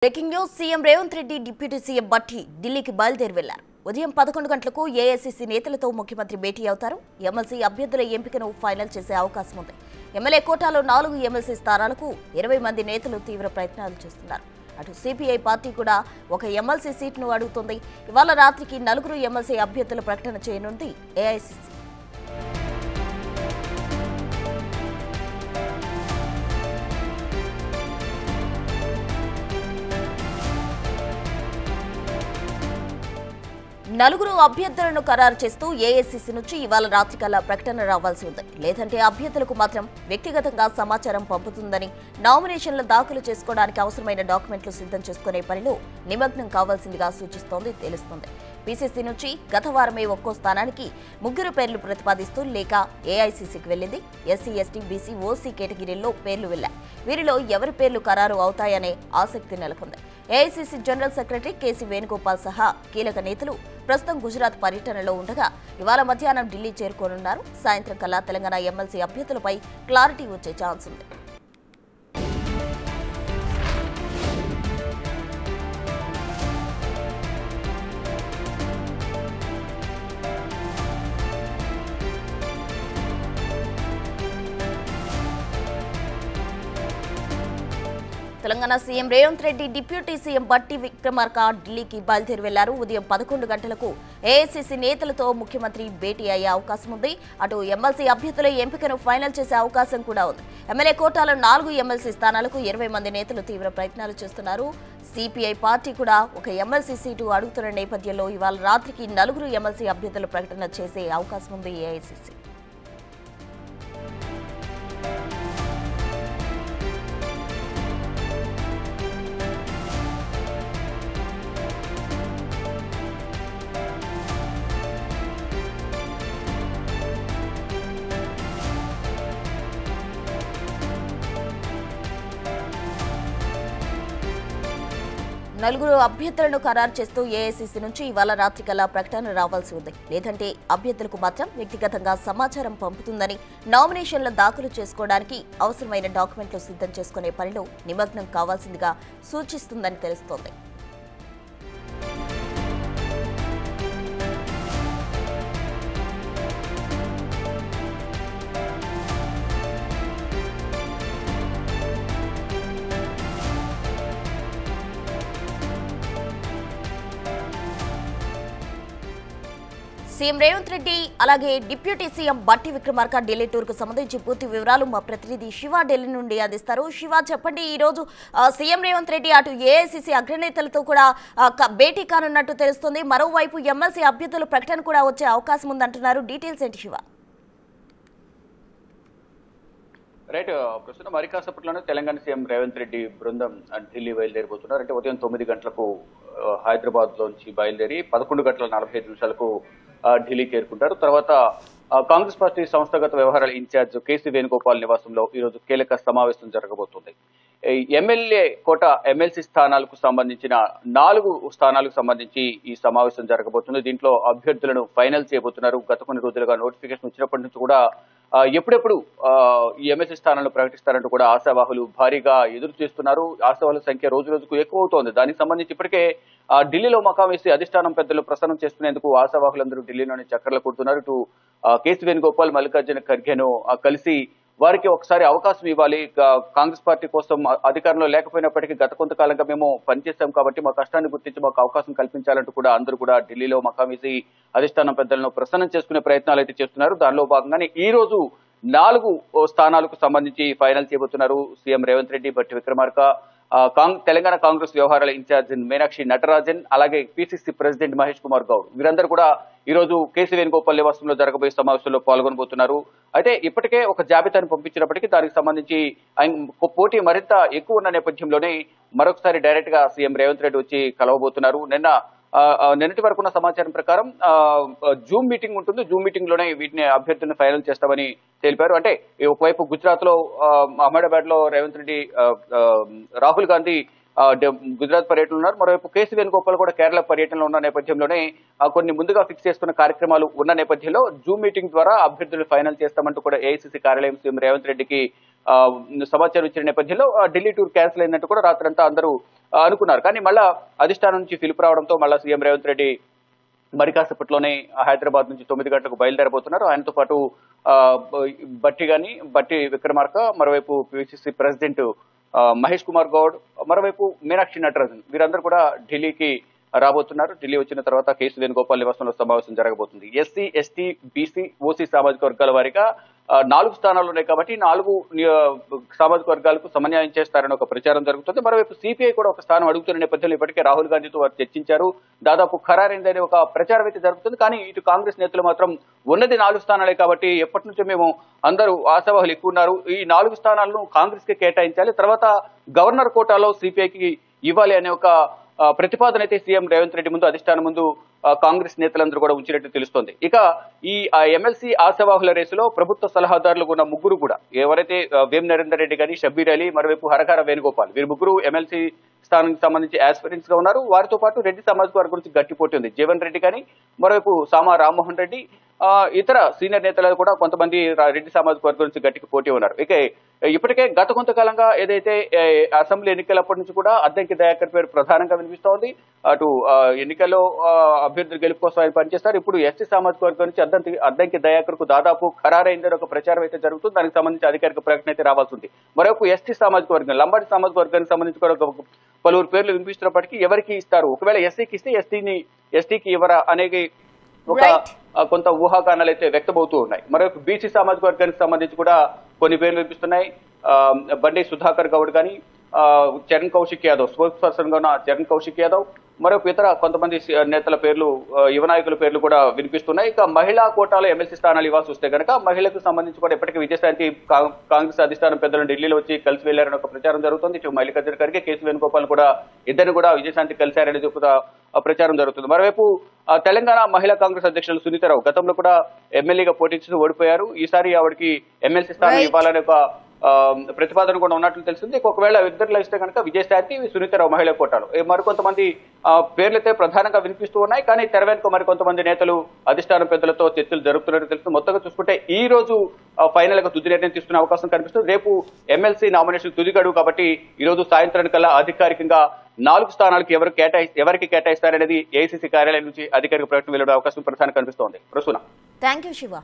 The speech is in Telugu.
Breaking news CM Revanth Reddy deputy CM బట్టి ఢిల్లీకి బయలుదేరి వెళ్లారు. ఉదయం 11 గంటలకు ఏఐసీసీ నేతలతో ముఖ్యమంత్రి భేటీ అవుతారు. ఎమ్మెల్సీ అభ్యర్థుల ఎంపికను ఫైనల్ చేసే అవకాశం ఉంది. ఎమ్మెల్యే కోటాలో 4 ఎమ్మెల్సీ స్థానాలకు 20 మంది నేతలు తీవ్ర ప్రయత్నాలు చేస్తున్నారు. అటు సిపిఐ పార్టీ కూడా ఒక ఎమ్మెల్సీ సీట్ను అడుగుతుంది. ఇవాళ రాత్రికి 4 ఎమ్మెల్సీ అభ్యర్థుల ప్రకటన చేయనుంది ఏఐసీసీ. నలుగురు అభ్యర్థులను ఖరారు చేస్తూ ఏఐసీసీ నుంచి ఇవాళ రాత్రికల్లా ప్రకటన రావాల్సి ఉంది. లేదంటే అభ్యర్థులకు మాత్రం వ్యక్తిగతంగా సమాచారం పంపుతుందని, నామినేషన్లు దాఖలు చేసుకోవడానికి అవసరమైన డాక్యుమెంట్లు సిద్ధం చేసుకునే పనిలో నిమగ్నం కావాల్సిందిగా సూచిస్తోంది తెలుస్తోంది. పీసీసీ నుంచి గత వారమే ఒక్కో స్థానానికి 3 పేర్లు ప్రతిపాదిస్తూ లేక ఏఐసీసీకి వెళ్లింది. ఎస్సీ, ఎస్టీ, బీసీ, ఓసీ కేటగిరీల్లో పేర్లు వెళ్లాయి. వీరిలో ఎవరి పేర్లు ఖరారు అవుతాయనే ఆసక్తి నెలకొంది. AICC general secretary KC Venugopal సహా కీలక నేతలు ప్రస్తుతం గుజరాత్ పర్యటనలో ఉండగా ఇవాళ మధ్యాహ్నం ఢిల్లీ చేరుకోనున్నారు. సాయంత్రం కల్లా తెలంగాణ ఎమ్మెల్సీ అభ్యర్థులపై క్లారిటీ వచ్చే ఛాన్స్ ఉంది. Telangana CM Revanth Reddy deputy CM బట్టి విక్రమార్క ఢిల్లీకి బయలుదేరి వెళ్లారు. ఉదయం 11 గంటలకు ఏఐసీసీ నేతలతో ముఖ్యమంత్రి భేటీ అయ్యే అవకాశం ఉంది. అటు ఎమ్మెల్సీ అభ్యర్థుల ఎంపికను ఫైనల్ చేసే అవకాశం కూడా ఉంది. ఎమ్మెల్యే కోటాలో 4 ఎమ్మెల్సీ స్థానాలకు 20 మంది నేతలు తీవ్ర ప్రయత్నాలు చేస్తున్నారు. సిపిఐ పార్టీ కూడా ఒక ఎమ్మెల్సీ సీటు అడుగుతున్న నేపథ్యంలో ఇవాళ రాత్రికి 4 ఎమ్మెల్సీ అభ్యర్థుల ప్రకటన చేసే అవకాశం ఉంది ఏఐసీసీ. నలుగురు అభ్యర్థులను ఖరారు చేస్తూ ఏఐసీసీ నుంచి ఇవాళ రాత్రికల్లా ప్రకటన రావాల్సి ఉంది. లేదంటే అభ్యర్థులకు మాత్రం వ్యక్తిగతంగా సమాచారం పంపుతుందని, నామినేషన్ల దాఖలు చేసుకోవడానికి అవసరమైన డాక్యుమెంట్లు సిద్ధం చేసుకునే పనిలో నిమగ్నం కావాల్సిందిగా సూచిస్తుందని తెలుస్తోంది. సీఎం రేవంత్ రెడ్డి అలాగే డిప్యూటీ సీఎం బట్టి విక్రమార్క ఢిల్లీ టూర్ కు సంబంధించి పూర్తి వివరాలు మా ప్రతినిధి శివ ఢిల్లీ నుండి అందిస్తారు. శివ, చెప్పండి, ఈ రోజు సీఎం రేవంత్ రెడ్డి అటు ఏఐసీసీ అగ్రనేతలతో కూడా భేటీ కానున్నట్టు తెలుస్తుంది. మరోవైపు ఎమ్మెల్సీ అభ్యర్థుల ప్రకటన కూడా వచ్చే అవకాశం ఉందంటున్నారు. డీటెయిల్స్ ఏంటి శివ? రైట్, ప్రస్తుతం మరి కాసేపట్లోనే తెలంగాణ సీఎం రేవంత్ రెడ్డి బృందం ఢిల్లీ బయలుదేరిపోతున్నారు. అంటే ఉదయం 9 గంటలకు హైదరాబాద్ లోంచి బయలుదేరి 11 గంటల 45 నిమిషాలకు ఢిల్లీ చేరుకుంటారు. తర్వాత కాంగ్రెస్ పార్టీ సంస్థాగత వ్యవహారాల ఇన్ఛార్జ్ కేసీ వేణుగోపాల్ నివాసంలో ఈరోజు కీలక సమావేశం జరగబోతుంది. ఎమ్మెల్యే కోట ఎమ్మెల్సీ స్థానాలకు సంబంధించిన 4 స్థానాలకు సంబంధించి ఈ సమావేశం జరగబోతుంది. దీంట్లో అభ్యర్థులను ఫైనల్ చేయబోతున్నారు. గత కొన్ని రోజులుగా నోటిఫికేషన్ వచ్చినప్పటి నుంచి కూడా ఎప్పుడెప్పుడు ఈ ఎమ్మెల్సీ స్థానాలను ప్రకటిస్తారంటూ కూడా ఆశావాహులు భారీగా ఎదురు చూస్తున్నారు. ఆశావాహుల సంఖ్య రోజు రోజుకు ఎక్కువ అవుతోంది. దానికి సంబంధించి ఇప్పటికే ఢిల్లీలో మకాం వేసి అధిష్టానం పెద్దలు ప్రసన్నం చేసుకునేందుకు ఆశావాహులందరూ ఢిల్లీలోనే చక్కర్లు కొడుతున్నారు. ఇటు కేసీ వేణుగోపాల్, మల్లికార్జున ఖర్గేను కలిసి వారికి ఒకసారి అవకాశం ఇవ్వాలి. కాంగ్రెస్ పార్టీ కోసం అధికారంలో లేకపోయినప్పటికీ గత కొంతకాలంగా మేము పనిచేశాం కాబట్టి మా కష్టాన్ని గుర్తించి మాకు అవకాశం కల్పించాలంటూ కూడా అందరూ కూడా ఢిల్లీలో మకాం వేసి అధిష్టానం పెద్దలను ప్రసన్నం చేసుకునే ప్రయత్నాలు అయితే చేస్తున్నారు. దానిలో భాగంగానే ఈ రోజు 4 స్థానాలకు సంబంధించి ఫైనల్ చేయబోతున్నారు సీఎం రేవంత్ రెడ్డి, బట్టి విక్రమార్క, తెలంగాణ కాంగ్రెస్ వ్యవహారాల ఇన్ఛార్జ్ మీనాక్షి నటరాజన్, అలాగే పీసీసీ ప్రెసిడెంట్ మహేష్ కుమార్ గౌడ్ వీరందరూ కూడా ఈ రోజు కేసీ వేణుగోపాల్ నివాసంలో జరగబోయే సమావేశంలో పాల్గొనబోతున్నారు. అయితే ఇప్పటికే ఒక జాబితాను పంపించినప్పటికీ దానికి సంబంధించి పోటీ మరింత ఎక్కువ ఉన్న నేపథ్యంలోనే మరొకసారి డైరెక్ట్ గా సీఎం రేవంత్ రెడ్డి వచ్చి కలవబోతున్నారు. నిన్నటి వరకు ఉన్న సమాచారం ప్రకారం జూమ్ మీటింగ్ ఉంటుంది. జూమ్ మీటింగ్ లోనే వీటిని అభ్యర్థులను ఫైనల్ చేస్తామని తెలిపారు. అంటే ఒకవైపు గుజరాత్ లో అహ్మదాబాద్ లో రేవంత్ రెడ్డి, రాహుల్ గాంధీ గుజరాత్ పర్యటనలో ఉన్నారు. మరోవైపు కేసీ వేణుగోపాల్ కూడా కేరళ పర్యటనలో ఉన్న నేపథ్యంలోనే కొన్ని ముందుగా ఫిక్స్ చేసుకున్న కార్యక్రమాలు ఉన్న నేపథ్యంలో జూమ్ మీటింగ్ ద్వారా అభ్యర్థులు ఫైనల్ చేస్తామంటూ కూడా ఏఐసీసీ కార్యాలయం సీఎం రేవంత్ రెడ్డికి సమాచారం ఇచ్చిన నేపథ్యంలో ఢిల్లీ టూర్ క్యాన్సిల్ అయినట్టు కూడా రాత్రంతా అందరూ అనుకున్నారు. కానీ మళ్ళా అధిష్టానం నుంచి పిలుపు రావడంతో మళ్ళా సీఎం రేవంత్ రెడ్డి మరి కాసేపట్లోనే హైదరాబాద్ నుంచి 9 గంటలకు బయలుదేరబోతున్నారు. ఆయనతో పాటు బట్టి విక్రమార్క, మరోవైపు పిసిసి ప్రెసిడెంట్ మహేష్ కుమార్ గౌడ్, మరోవైపు మీనాక్షి నటరాజన్ వీరందరూ కూడా ఢిల్లీకి రాబోతున్నారు. ఢిల్లీ వచ్చిన తర్వాత కేసు వేణుగోపాల్ నివాసంలో సమావేశం జరగబోతుంది. ఎస్సీ, ఎస్టీ, బీసీ, ఓసీ సామాజిక వర్గాల వారిగా 4 స్థానాలు ఉన్నాయి కాబట్టి 4 సామాజిక వర్గాలకు సమన్యాయం చేస్తారని ఒక ప్రచారం జరుగుతుంది. మరోవైపు సిపిఐ కూడా ఒక స్థానం అడుగుతున్న నేపథ్యంలో ఇప్పటికే రాహుల్ గాంధీతో వారు చర్చించారు. దాదాపు ఖరారైందనే ఒక ప్రచారం అయితే జరుగుతుంది. కానీ ఇటు కాంగ్రెస్ నేతలు మాత్రం ఉన్నది 4 స్థానాలే కాబట్టి ఎప్పటి నుంచో మేము అందరూ ఆశావాహులు ఎక్కువ ఉన్నారు, ఈ 4 స్థానాలను కాంగ్రెస్ కి కేటాయించాలి, తర్వాత గవర్నర్ కోటాలో సిపిఐకి ఇవ్వాలి అనే ఒక ప్రతిపాదన అయితే సీఎం రేవంత్ రెడ్డి ముందు, అధిష్టానం ముందు కాంగ్రెస్ నేతలందరూ కూడా ఉంచినట్టు తెలుస్తోంది. ఇక ఈ ఎమ్మెల్సీ ఆశావాహుల రేసులో ప్రభుత్వ సలహాదారులు ఉన్న ముగ్గురు కూడా ఎవరైతే వేం నరేందర్ రెడ్డి గాని, షబ్బీర్ అలీ, మరోవైపు హరకార వేణుగోపాల్ వీరు ముగ్గురు ఎమ్మెల్సీ స్థానానికి సంబంధించి ఆస్పిరెంట్స్ గా ఉన్నారు. వారితో పాటు రెడ్డి సామాజిక వర్గం గురించి గట్టి పోటీ ఉంది. జీవన్ రెడ్డి కానీ, మరోవైపు సామా రామ్మోహన్ రెడ్డి, ఇతర సీనియర్ నేతలు కూడా కొంతమంది రెడ్డి సామాజిక వర్గం నుంచి గట్టికి పోటీ ఉన్నారు. ఇక ఇప్పటికే గత కొంతకాలంగా ఏదైతే అసెంబ్లీ ఎన్నికలప్పటి నుంచి కూడా అద్దంకి దయాకర్ పేరు ప్రధానంగా వినిపిస్తోంది. అటు ఎన్నికల్లో అభ్యర్థుల గెలుపు కోసం ఆయన పనిచేస్తారు. ఇప్పుడు ఎస్టీ సామాజిక వర్గం నుంచి అద్దంకి దయాకర్ కు దాదాపు ఖరారైందని ఒక ప్రచారం అయితే జరుగుతుంది. దానికి సంబంధించి అధికారిక ప్రకటన అయితే రావాల్సి ఉంది. మరొక ఎస్టీ సామాజిక వర్గం, లంబాడి సామాజిక వర్గానికి సంబంధించి కూడా పలువురు పేర్లు వినిపిస్తున్నప్పటికీ ఎవరికి ఇస్తారు, ఒకవేళ ఎస్సీకి ఇస్తే ఎస్టీకి ఇవ్వరా అనేది ఒక కొంత ఊహాగానాలు అయితే వ్యక్తమవుతూ ఉన్నాయి. మరొక బీసీ సామాజిక వర్గానికి సంబంధించి కూడా కొన్ని పేర్లు వినిపిస్తున్నాయి. బండి సుధాకర్ గౌడ్ కానీ, చరణ్ కౌశిక్ యాదవ్, స్పోక్స్ పర్సన్ గా ఉన్న చరణ్ కౌశిక్ యాదవ్, మరొక ఇతర కొంతమంది నేతల పేర్లు, యువ నాయకుల పేర్లు కూడా వినిపిస్తున్నాయి. ఇక మహిళా కోటాలో ఎమ్మెల్సీ స్థానాలు ఇవ్వాల్సి వస్తే కనుక మహిళలకు సంబంధించి కూడా ఇప్పటికీ విజయశాంతి కాంగ్రెస్ అధిష్టానం పెద్దలు ఢిల్లీలో వచ్చి కలిసి వెళ్లారని ఒక ప్రచారం జరుగుతుంది. ఇటు మల్లికార్జున ఖర్గే, కేసీ వేణుగోపాల్ కూడా ఇద్దరు కూడా విజయశాంతి కలిశారని చెప్పుదా ప్రచారం జరుగుతుంది. మరోవైపు తెలంగాణ మహిళా కాంగ్రెస్ అధ్యక్షులు సునీతారావు గతంలో కూడా ఎమ్మెల్యేగా పోటీస్తూ ఓడిపోయారు. ఈసారి ఆవిడకి ఎమ్మెల్సీ స్థానం ఇవ్వాలనే ఒక ప్రతిపాదన కూడా ఉన్నట్లు తెలిసింది. ఒకవేళ ఇద్దరులో ఇస్తే కనుక విజయశాంతి, సునీతారావు మహిళా కోటాలు, మరికొంతమంది పేర్లైతే ప్రధానంగా వినిపిస్తూ ఉన్నాయి. కానీ తెర వెనుక మరికొంతమంది నేతలు అధిష్టానం పెద్దలతో చర్చలు జరుపుతున్నట్టు తెలుస్తుంది. మొత్తంగా చూసుకుంటే ఈ రోజు ఫైనల్ గా తుది నిర్ణయం తీసుకునే అవకాశం కనిపిస్తుంది. రేపు ఎమ్మెల్సీ నామినేషన్ తుది గడువు కాబట్టి ఈ రోజు సాయంత్రానికల్లా అధికారికంగా 4 స్థానాలకు ఎవరికి కేటాయిస్తారనేది ఏఐసీసీ కార్యాలయం నుంచి అధికారిక ప్రకటన వెలువడే అవకాశం ప్రధానంగా కనిపిస్తోంది. ప్రసూన. Thank you Shiva.